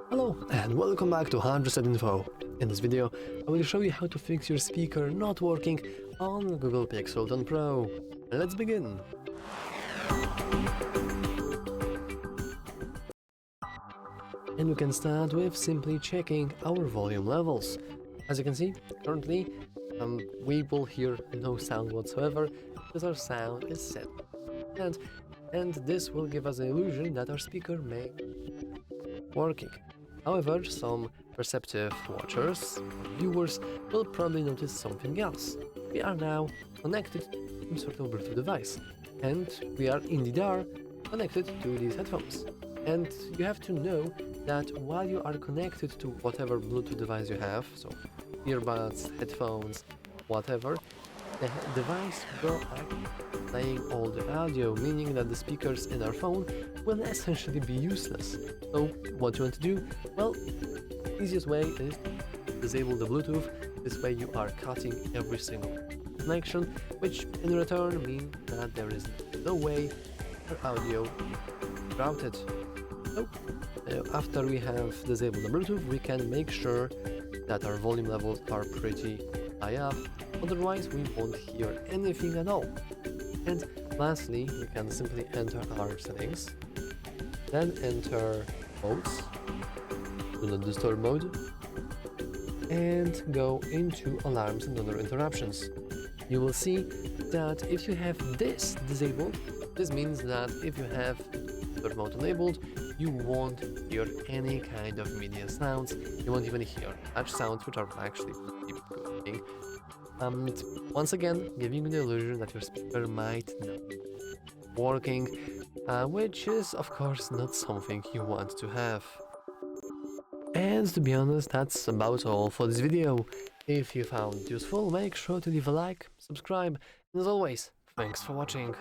Hello and welcome back to HardReset.Info. In this video, I will show you how to fix your speaker not working on Google Pixel 10 Pro. Let's begin! And we can start with simply checking our volume levels. As you can see, currently we will hear no sound whatsoever because our sound is set. And this will give us the illusion that our speaker may be working. However, some perceptive watchers, viewers, will probably notice something else. We are now connected to some sort of Bluetooth device, and we are indeed connected to these headphones. And you have to know that while you are connected to whatever Bluetooth device you have, so earbuds, headphones, whatever, the device will act playing all the audio, meaning that the speakers in our phone will essentially be useless. So what you want to do? Well, the easiest way is to disable the Bluetooth. This way you are cutting every single connection, which in return means that there is no way for audio routed. So after we have disabled the Bluetooth, we can make sure that our volume levels are pretty high up, otherwise we won't hear anything at all. And lastly, we can simply enter our settings, then enter modes, do not disturb mode, and go into alarms and other interruptions. You will see that if you have this disabled, this means that if you have disturb mode enabled, you won't hear any kind of media sounds, you won't even hear touch sounds, which are actually pretty good thing. Once again, giving you the illusion that your speaker might not be working, which is of course not something you want to have. And to be honest, that's about all for this video. If you found it useful, make sure to leave a like, subscribe, and as always, thanks for watching.